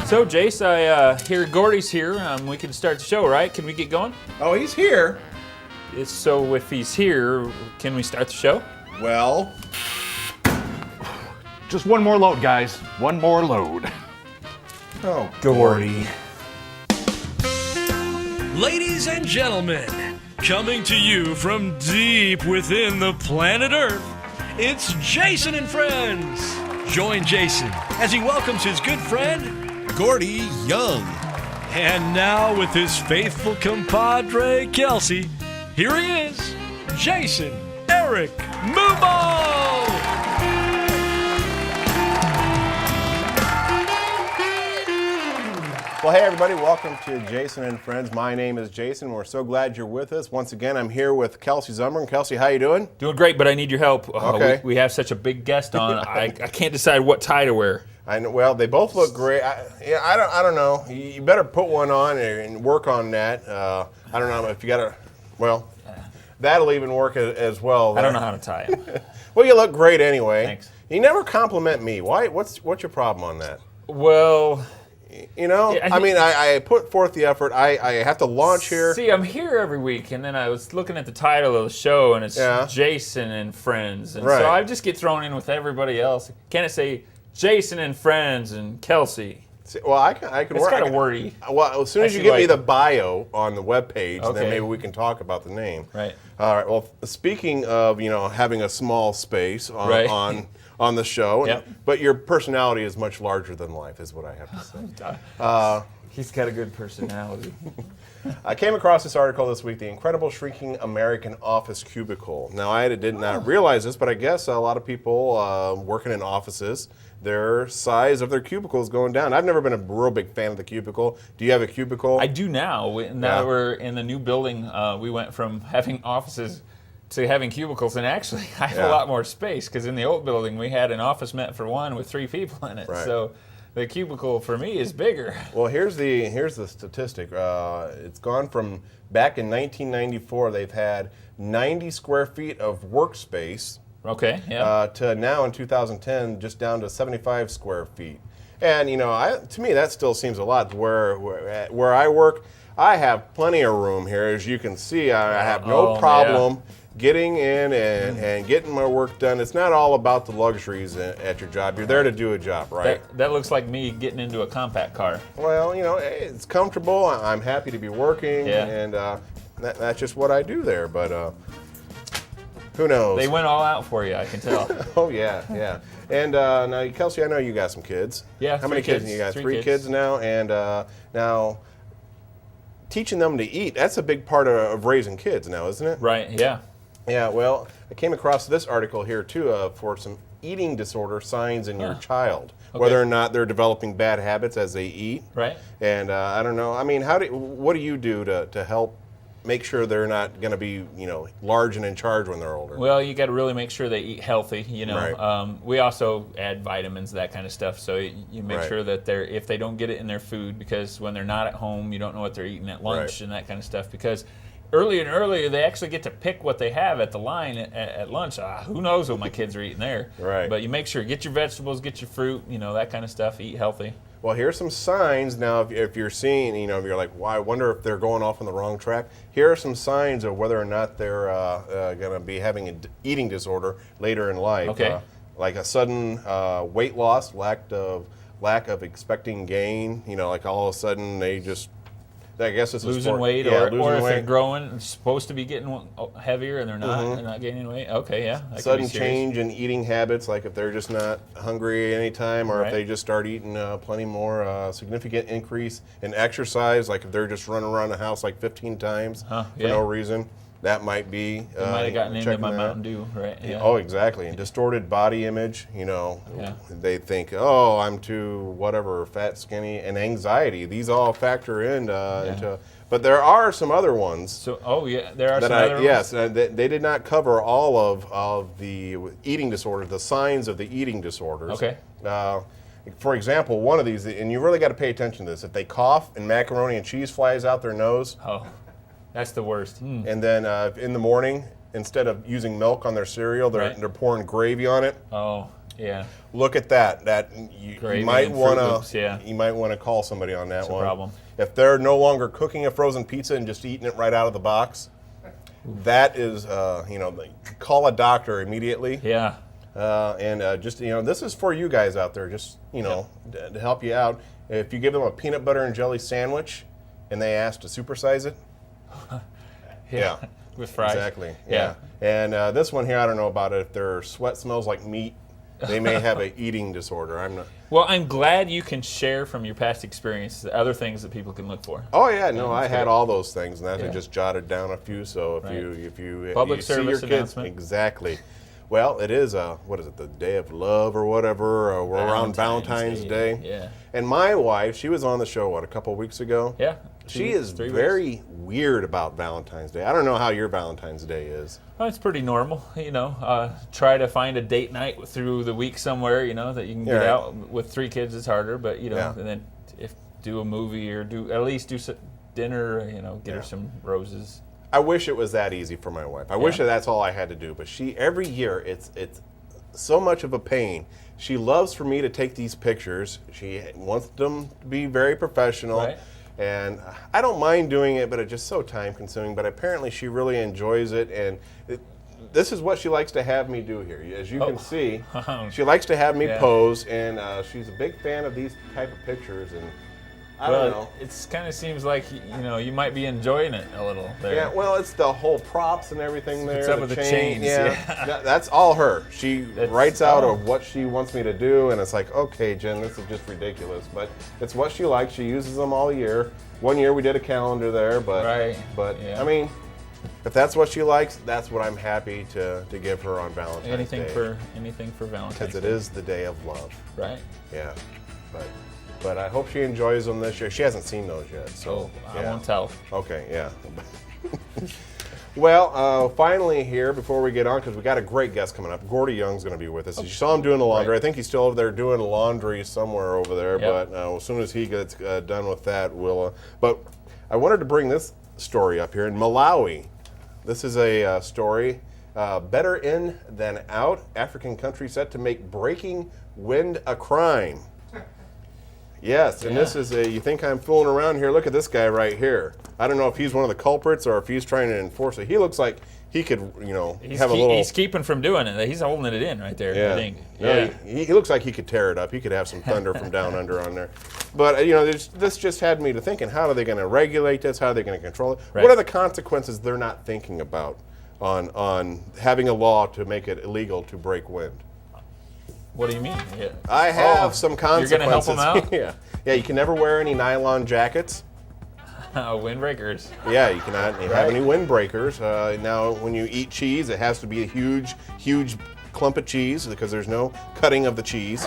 So, Jace, I hear Gordy's here. We can start the show, right? Can we get going? Oh, he's here. So, if he's here, can we start the show? Well, just one more load, guys. One more load. oh, Gordy. Ladies and gentlemen, coming to you from deep within the planet Earth, it's Jason and Friends. Join Jason as he welcomes his good friend, Gordy Young. And now with his faithful compadre, Kelsey, here he is, Jason Eric Mumaw. Well, hey, everybody. Welcome to Jason and Friends. My name is Jason. We're so glad you're with us. Once again, I'm here with Kelsey Zummer. And Kelsey, how you doing? Doing great, but I need your help. Okay. We have such a big guest on. I can't decide what tie to wear. I know, well, they both look great. I don't know. You better put one on and work on that. I don't know if you got to. Well, that'll even work as well. I don't know how to tie them. Well, you look great anyway. Thanks. You never compliment me. Why? What's your problem on that? Well, You know, Yeah, I mean, I put forth the effort. I have to launch here. see, I'm here every week, and then I was looking at the title of the show, and it's Yeah. Jason and Friends. And Right. so I just get thrown in with everybody else. Can it say Jason and Friends and Kelsey? Well, I can It's work. kind of wordy. Well, as soon as you Actually, give me like- the bio on the webpage, Okay. then maybe we can talk about the name. Right. All right. Well, speaking of having a small space on Right. on the show, Yep. but your personality is much larger than life, is what I have to say. He's got a good personality. I came across this article this week, The Incredible Shrinking American Office Cubicle. Now, I did not realize this, but I guess a lot of people working in offices, their size of their cubicle is going down. I've never been a real big fan of the cubicle. Do you have a cubicle? I do now. Now Yeah. that we're in the new building, we went from having offices to having cubicles, and actually I have Yeah. a lot more space, because in the old building we had an office meant for one with 3 people in it. Right. So the cubicle for me is bigger. Well, here's the statistic. It's gone from back in 1994, they've had 90 square feet of workspace Okay, yeah. to now in 2010 just down to 75 square feet. And to me that still seems a lot. Where I work, I have plenty of room here. As you can see, I have no Oh, problem getting in and getting my work done. It's not all about the luxuries at your job. You're there to do a job, right? That looks like me getting into a compact car. Well, it's comfortable. I'm happy to be working, Yeah. and that's just what I do there. But who knows? They went all out for you, I can tell. Oh yeah, yeah. And now, Kelsey, I know you got some kids. Yeah, How many 3 kids? kids. You got 3 3 kids. kids now, and now teaching them to eat—that's a big part of raising kids now, isn't it? Right, yeah. Yeah. Well, I came across this article here too for some eating disorder signs in your child, Okay. whether or not they're developing bad habits as they eat. Right. And I don't know. I mean, what do you do to help make sure they're not going to be large and in charge when they're older? Well, you got to really make sure they eat healthy. Right. We also add vitamins, that kind of stuff. So you make Right. sure that if they don't get it in their food, because when they're not at home, you don't know what they're eating at lunch Right. and that kind of stuff. Because earlier and earlier, they actually get to pick what they have at the line at lunch. Who knows what my kids are eating there? Right. But you make sure, get your vegetables, get your fruit, that kind of stuff. Eat healthy. Well, here's some signs now. If you're seeing, if you're like, well, I wonder if they're going off on the wrong track. Here are some signs of whether or not they're going to be having an eating disorder later in life. Okay. Like a sudden weight loss, lack of expecting gain. Like all of a sudden they just, I guess this is Losing for, weight, yeah, or losing if they're weight. growing, supposed to be getting heavier, and they're not gaining weight. Okay, yeah. That could be Sudden serious. change in eating habits, like if they're just not hungry anytime, or Right. if they just start eating plenty more, significant increase in exercise, like if they're just running around the house like 15 times for yeah. no reason. That might be. They might have gotten into checking my that. Mountain Dew, right? Yeah. Oh, exactly. And distorted body image, they think, oh, I'm too whatever, fat, skinny, and anxiety. These all factor into. But there are some other ones. So, there are That some other ones? yes, they did not cover all of the eating disorders, the signs of the eating disorders. Okay. For example, one of these, and you really got to pay attention to this, if they cough and macaroni and cheese flies out their nose, Oh, that's the worst. and then in the morning, instead of using milk on their cereal, Right. they're pouring gravy on it. Oh, Yeah. Look at that. You Gravy might and Fruit want Loops, yeah. to. You might want to call somebody on that It's a one. problem. If they're no longer cooking a frozen pizza and just eating it right out of the box, that is, call a doctor immediately. Yeah. Just this is for you guys out there. Just to help you out. If you give them a peanut butter and jelly sandwich, and they ask to supersize it. Yeah. With fries. Exactly. Yeah. And this one here, I don't know about it. If their sweat smells like meat, they may have an eating disorder. I'm not. Well, I'm glad you can share from your past experiences other things that people can look for. Oh yeah, no, I that's had great. all those things, and I Yeah. just jotted down a few. So if Right. you Public you see service your kids, announcement. exactly. Well, it is what is it? The Day of Love or whatever. We're around Valentine's Day. Yeah. And my wife, she was on the show a couple weeks ago. Yeah. She is 3 weeks. very weird about Valentine's Day. I don't know how your Valentine's Day is. Well, it's pretty normal, try to find a date night through the week somewhere, that you can get Yeah. out. With 3 kids, it's harder, but, Yeah. and then do a movie or at least do dinner, get her some roses. I wish it was that easy for my wife. I wish that that's all I had to do. But every year, it's so much of a pain. She loves for me to take these pictures. She wants them to be very professional. Right. And I don't mind doing it, but it's just so time consuming. But apparently she really enjoys it. And this is what she likes to have me do here. As you can see, she likes to have me pose. And she's a big fan of these type of pictures. And I don't know. It kind of seems like, you might be enjoying it a little there. Yeah, well, it's the whole props and everything there. What's up with the chains, Yeah, yeah. That's all her. She writes out oh. of what she wants me to do, and it's like, okay, Jen, this is just ridiculous. But it's what she likes. She uses them all year. One year we did a calendar there, but Right. But Yeah. I mean, if that's what she likes, that's what I'm happy to give her on Valentine's Anything Day. for Valentine's Because it Day. is the day of love. Right. Yeah, but I hope she enjoys them this year. She hasn't seen those yet, so I yeah. won't tell. Okay, yeah. Well, finally here, before we get on, because we got a great guest coming up, Gordy Young's going to be with us. You saw him doing the laundry. Right. I think he's still over there doing laundry somewhere over there, Yep. but as soon as he gets done with that, we'll... but I wanted to bring this story up here in Malawi. This is a story, better in than out. African country set to make breaking wind a crime. Yes, and this is you think I'm fooling around here? Look at this guy right here. I don't know if he's one of the culprits or if he's trying to enforce it. He looks like he could, have a little... He's keeping from doing it. He's holding it in right there, Yeah. I think. No, Yeah. he looks like he could tear it up. He could have some thunder from down under on there. But, this just had me to thinking, how are they going to regulate this? How are they going to control it? Right. What are the consequences they're not thinking about on having a law to make it illegal to break wind? What do you mean? Yeah. I have some consequences. You're going to help them out? Yeah, you can never wear any nylon jackets. Windbreakers. Yeah, you cannot have any windbreakers. Now, when you eat cheese, it has to be a huge, huge clump of cheese because there's no cutting of the cheese.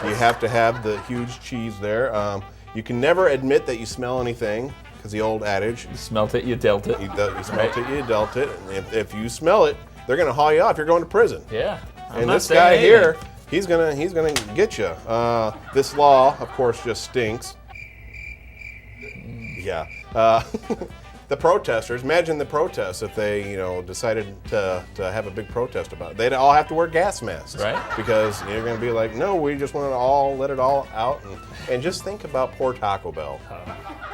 You have to have the huge cheese there. You can never admit that you smell anything because the old adage, You smelt it, you dealt it. you smelt it, you dealt it. And if you smell it, they're going to haul you off. You're going to prison. Yeah. I'm And not this saying guy anything. here, he's gonna get you. This law, of course, just stinks. Yeah. The protesters. Imagine the protests if they, decided to have a big protest about it. They'd all have to wear gas masks, Right. Because you're going to be like, no, we just want to let it all out, and just think about poor Taco Bell.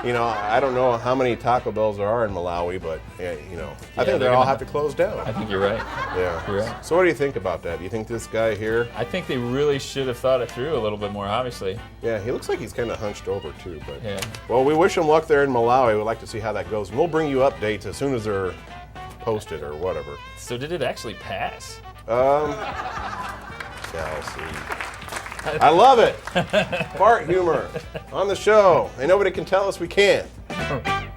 I don't know how many Taco Bells there are in Malawi, but I think they they're all gonna- have to close down. I think you're right. Yeah. You're right. So what do you think about that? Do you think this guy here? I think they really should have thought it through a little bit more, obviously. Yeah, he looks like he's kind of hunched over too. But Yeah. well, we wish him luck there in Malawi. We'd like to see how that goes, and we'll bring you updates as soon as they're posted or whatever. So did it actually pass? Shall see. I love it. Fart humor on the show, and nobody can tell us we can't.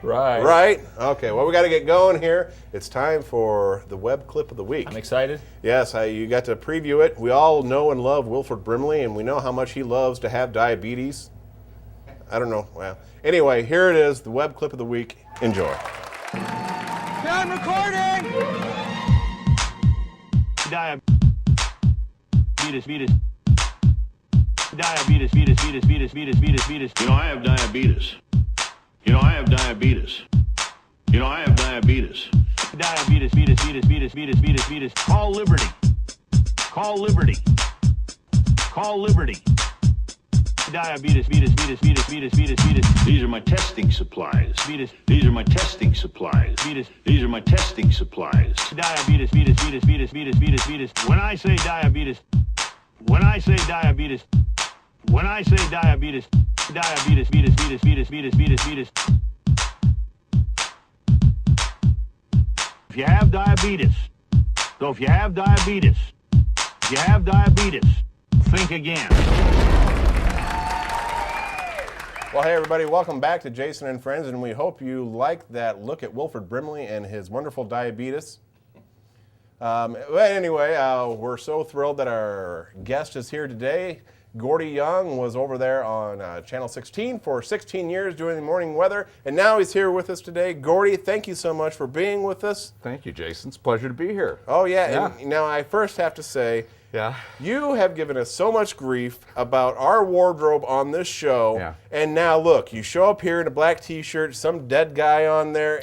Right. Right? Okay. Well, we got to get going here. It's time for the web clip of the week. I'm excited. Yes, you got to preview it. We all know and love Wilford Brimley, and we know how much he loves to have diabetes. I don't know. Well, anyway, here it is, the web clip of the week. Enjoy. Done recording! Diabetes. You know, I have diabetes. I have diabetes. Call Liberty. Call Liberty. Diabetes, betus, betus, betus, betus, betus, betus. These are my testing supplies. Betus, these are my testing supplies. Betus, these are my testing supplies. Diabetes, betus, betus, betus, betus, betus, betus. When I say diabetes, when I say diabetes, when I say diabetes, diabetes, betus, betus, betus, betus, betus, betus. If you have diabetes, so if you have diabetes, if you have diabetes, think again. Well, hey everybody, welcome back to Jason and Friends, and we hope you liked that look at Wilford Brimley and his wonderful diabetes. Anyway, we're so thrilled that our guest is here today. Gordy Young was over there on Channel 16 for 16 years doing the morning weather, and now he's here with us today. Gordy, thank you so much for being with us. Thank you, Jason. It's a pleasure to be here. Oh, yeah. And now I first have to say, you have given us so much grief about our wardrobe on this show, and now look, you show up here in a black T-shirt, some dead guy on there,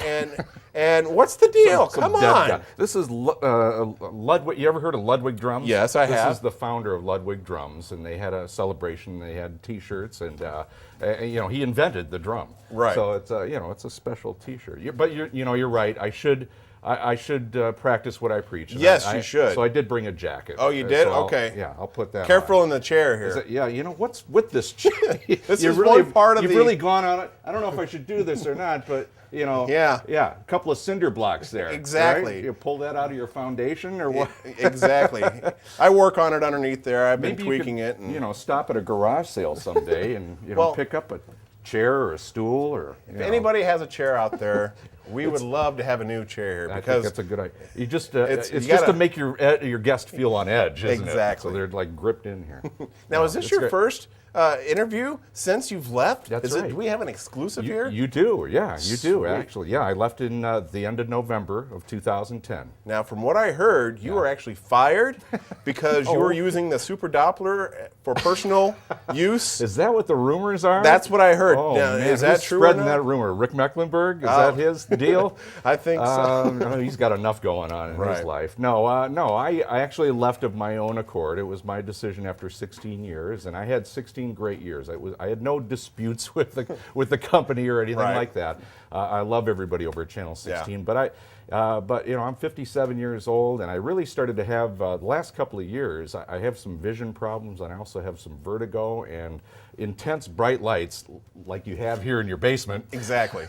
and what's the deal? Come on. This is Ludwig. You ever heard of Ludwig Drums? Yes, I have. This is the founder of Ludwig Drums, and they had a celebration. They had T-shirts, and he invented the drum. Right. So it's it's a special T-shirt. But you're right. I should practice what I preach. Yes, you should. So I did bring a jacket. Oh, you did? So okay. I'll put that Careful on. in the chair here. What's with this chair? This is really part of You've really gone on it. I don't know if I should do this or not, but, a couple of cinder blocks there. Exactly. Right? You pull that out of your foundation or what? Exactly. I work on it underneath there. I've been Maybe tweaking you could, it. Stop at a garage sale someday and, pick up a chair or a stool or, If anybody has a chair out there, we would love to have a new chair here I because think that's a good idea. You just it's just to make your guest feel on edge, isn't it? Exactly. So they're like gripped in here. Now, is this your first interview since you've left? That's right. Do we have an exclusive here? You do, yeah, you do Sweet. actually. Yeah, I left in the end of November of 2010. Now, from what I heard, you were actually fired because you were using the Super Doppler for personal use. Is that what the rumors are? That's what I heard. Oh, now, man, is that who's true? spreading that rumor? Rick Mecklenburg? Is that his deal? I think so. No, he's got enough going on in his life. No, I actually left of my own accord. It was my decision after 16 years, and I had 16 great years. I had no disputes with the company or anything like that. I love everybody over at Channel 16, but I'm 57 years old, and I really started to have the last couple of years. I have some vision problems, and I also have some vertigo and intense bright lights, like you have here in your basement. Exactly.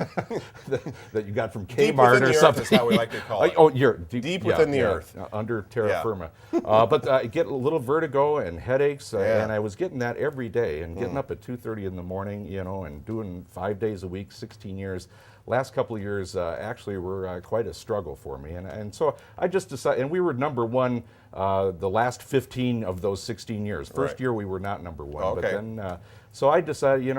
that you got from Deep Kmart within or the something. earth is how we like to call it. You're deep within the earth, under terra firma. But I get a little vertigo and headaches, and I was getting that every day, and getting up at 2:30 in the morning, and doing 5 days a week, 16 years. Last couple of years actually were quite a struggle for me, and so I just decided, and we were number one the last 15 of those 16 years. First year we were not number one, but then so I decided,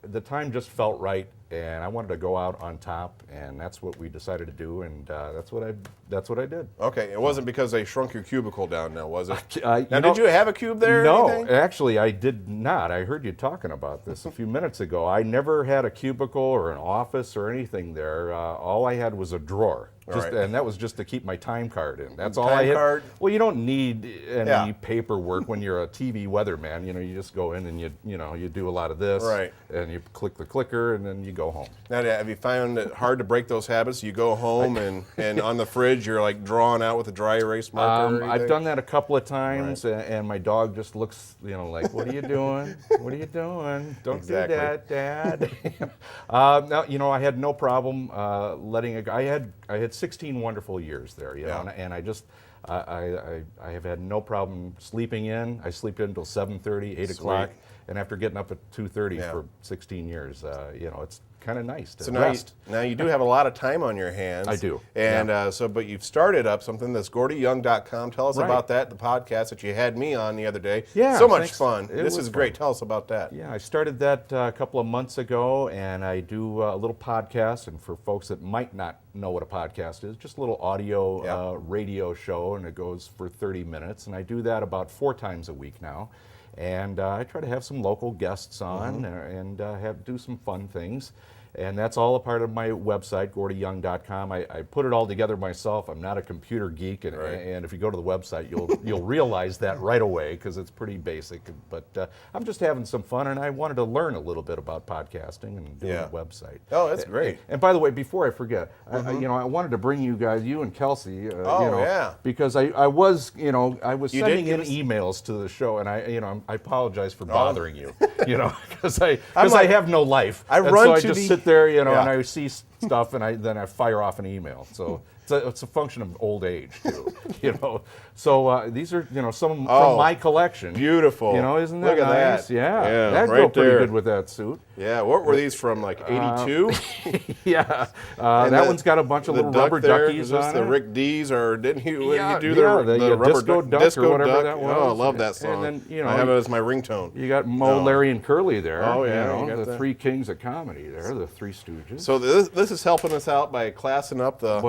the time just felt right, and I wanted to go out on top, and that's what we decided to do, and that's what I did. Okay, it wasn't because they shrunk your cubicle down now, was it? Now, did you have a cube there? Or no, anything? actually, I did not. I heard you talking about this a few minutes ago. I never had a cubicle or an office or anything there. All I had was a drawer. And that was just to keep my time card in. That's all I had. Card? Well, you don't need any paperwork when you're a TV weatherman. You just go in and you do a lot of this, and you click the clicker, and then you go home. Now, have you found it hard to break those habits? You go home and on the fridge you're like drawing out with a dry erase marker. I've done that a couple of times, and my dog just looks, like, "What are you doing? What are you doing? Don't do that, Dad." Now, I had no problem letting it go. I had 16 wonderful years there, and I just I have had no problem sleeping in. I sleep in until 7:30, 8 o'clock, and after getting up at 2:30 for 16 years, it's kind of nice to rest. Now you do have a lot of time on your hands. I do. And but you've started up something that's GordyYoung.com. Tell us about that, the podcast that you had me on the other day. Yeah, so much fun. This is fun. great. Tell us about that. Yeah, I started that a couple of months ago, and I do a little podcast. And for folks that might not know what a podcast is, just a little audio radio show, and it goes for 30 minutes. And I do that about 4 times a week now. And I try to have some local guests on and do some fun things. And that's all a part of my website, GordyYoung.com. I put it all together myself. I'm not a computer geek, and if you go to the website, you'll realize that right away because it's pretty basic. But I'm just having some fun, and I wanted to learn a little bit about podcasting and doing a website. Oh, that's great. And by the way, before I forget, I wanted to bring you guys, you and Kelsey, because I was sending in emails to the show, and I apologize for bothering you, because I have no life. I just sit there, and I see stuff, and then I fire off an email. So it's a function of old age too, So these are some from my collection. Beautiful. Isn't that Look at nice? that. Yeah, that'd go pretty good with that suit. Yeah. What were these from? Like 82? Yeah. That one's got a bunch of little rubber duckies on the it. Rick D's, or didn't you do the rubber disco duck or whatever that was? Oh, I love that song. And then, I have it as my ringtone. You got Moe, Larry, and Curly there. Oh, yeah. You got the three kings of comedy there, the Three Stooges. So this is helping us out by classing up the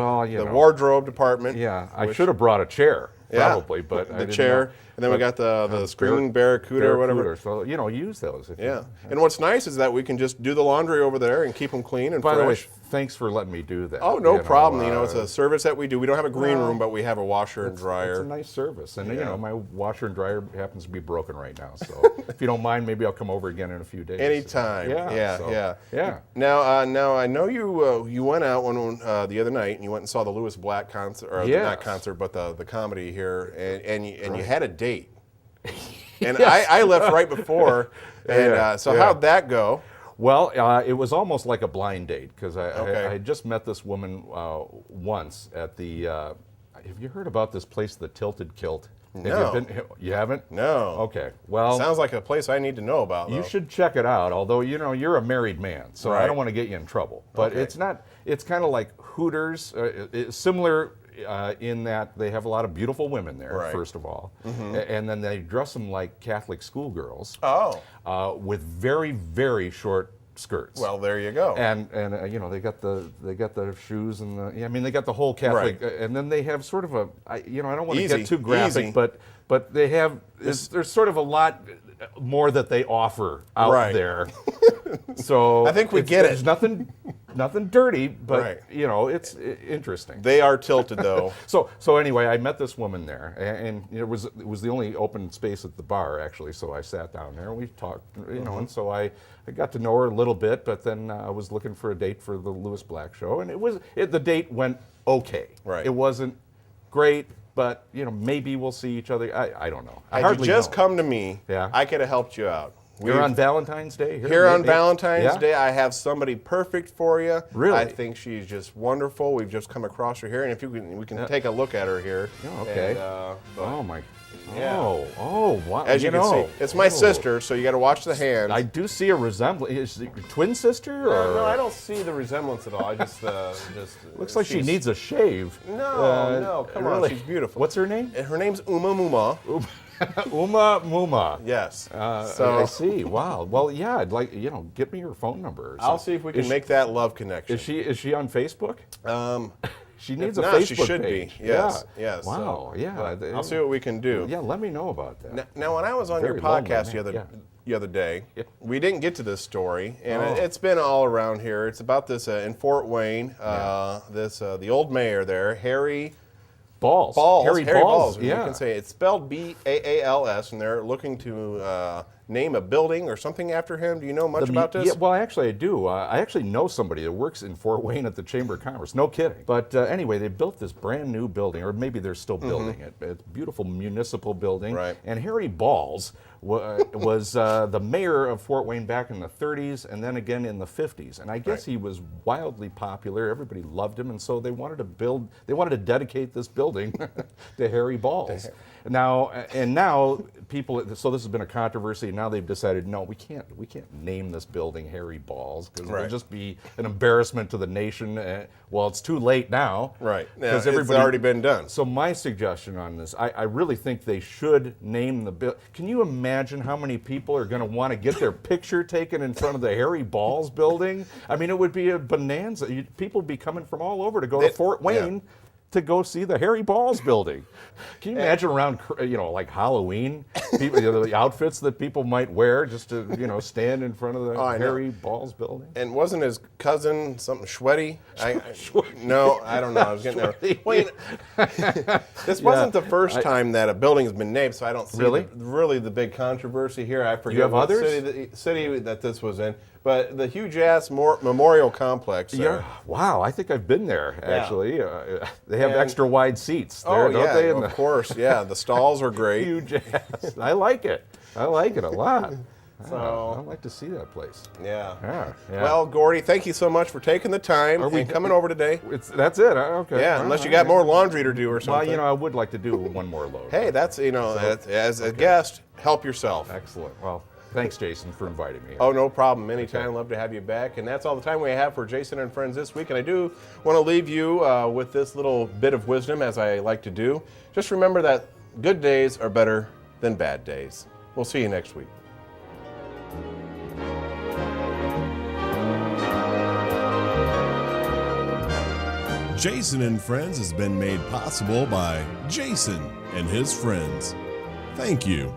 the wardrobe department. Yeah, I should have brought a chair. Probably, but the chair, and then we got the screaming barracuda or whatever. So use those. And what's nice is that we can just do the laundry over there and keep them clean and fresh. By the way, thanks for letting me do that. Oh, no problem. It's a service that we do. We don't have a green room, but we have a washer and dryer. It's a nice service, and my washer and dryer happens to be broken right now. So if you don't mind, maybe I'll come over again in a few days. Anytime. Yeah. Now I know you went out the other night and you went and saw the Lewis Black concert, or not concert, but the comedy here, and you had a date. And I left right before, and how'd that go? Well, it was almost like a blind date because I had just met this woman once at the. Have you heard about this place, the Tilted Kilt? No. You haven't? No. Okay. Well, sounds like a place I need to know about. You should check it out. Although you're a married man, so I don't want to get you in trouble. But it's not. It's kind of like Hooters, similar. In that they have a lot of beautiful women there, first of all, and then they dress them like Catholic schoolgirls. With very, very short skirts. Well, there you go. And they got the shoes and they got the whole Catholic, and then they have sort of a I don't want to get too graphic, but they have there's sort of a lot more that they offer out there. So I think we get it. There's nothing dirty, but it's interesting. They are tilted though. So anyway, I met this woman there, and it was the only open space at the bar actually. So I sat down there and we talked, and so I got to know her a little bit. But then I was looking for a date for the Lewis Black show, and the date went okay. Right. It wasn't great, but maybe we'll see each other. I don't know. Had you just come to me, I could have helped you out. You're on Valentine's Day? Here on Valentine's Day, I have somebody perfect for you. Really? I think she's just wonderful. We've just come across her here, and if we can take a look at her here. Oh, okay. And, oh my. Yeah. Oh, wow. As you can see, it's my sister, so you got to watch the hands. I do see a resemblance. Is it your twin sister? Or? No, I don't see the resemblance at all. I just looks like she needs a shave. No, come on, she's beautiful. What's her name? Her name's Mumaw. Mumaw. Yes. So I see. Wow. Well, yeah. I'd like get me your phone number. I'll see if we can make that love connection. Is she on Facebook? She needs a not, Facebook she should page. be. Yes. Yeah. Yes. Wow. I'll see what we can do. Yeah. Let me know about that. Now, when I was on your podcast the other day, we didn't get to this story, and it's been all around here. It's about this in Fort Wayne. The old mayor there, Harry Balls. Harry Balls. Yeah. You can say it's spelled B-A-A-L-S, and they're looking to name a building or something after him. Do you know much about this? Yeah, well, actually, I do. I actually know somebody that works in Fort Wayne at the Chamber of Commerce. No kidding. But anyway, they built this brand new building, or maybe they're still building it. It's a beautiful municipal building. Right. And Harry Balls was the mayor of Fort Wayne back in the 30s and then again in the 50s. And I guess he was wildly popular. Everybody loved him, and so they wanted to dedicate this building to Harry Balls. Now people, so this has been a controversy. Now they've decided, no, we can't name this building Harry Balls because it'll just be an embarrassment to the nation. Well, it's too late now. Right. Because it's already been done. So my suggestion on this, I really think they should name the building. Can you imagine how many people are going to want to get their picture taken in front of the Harry Balls building? I mean, it would be a bonanza. People would be coming from all over to go to Fort Wayne. to go see the Harry Balls building. Can you imagine around, like Halloween, people, the outfits that people might wear just to, stand in front of the Harry Balls building? And wasn't his cousin something Schwetty? No, I don't know. I was getting there. Well, this wasn't the first time that a building has been named, so I don't see really the big controversy here. I forget what city that this was in. But the huge-ass memorial complex there. Yeah. Wow, I think I've been there, actually. They have extra wide seats there, don't they? Of course, yeah. The stalls are great. Huge-ass. I like it. I like it a lot. So I'd like to see that place. Yeah. Well, Gordy, thank you so much for taking the time and coming over today. That's it. Okay. Yeah, unless you got more laundry to do or something. Well, I would like to do one more load. Hey, that's, as a guest, help yourself. Excellent. Well, thanks, Jason, for inviting me. Oh, no problem. Anytime. Love to have you back. And that's all the time we have for Jason and Friends this week. And I do want to leave you with this little bit of wisdom, as I like to do. Just remember that good days are better than bad days. We'll see you next week. Jason and Friends has been made possible by Jason and his friends. Thank you.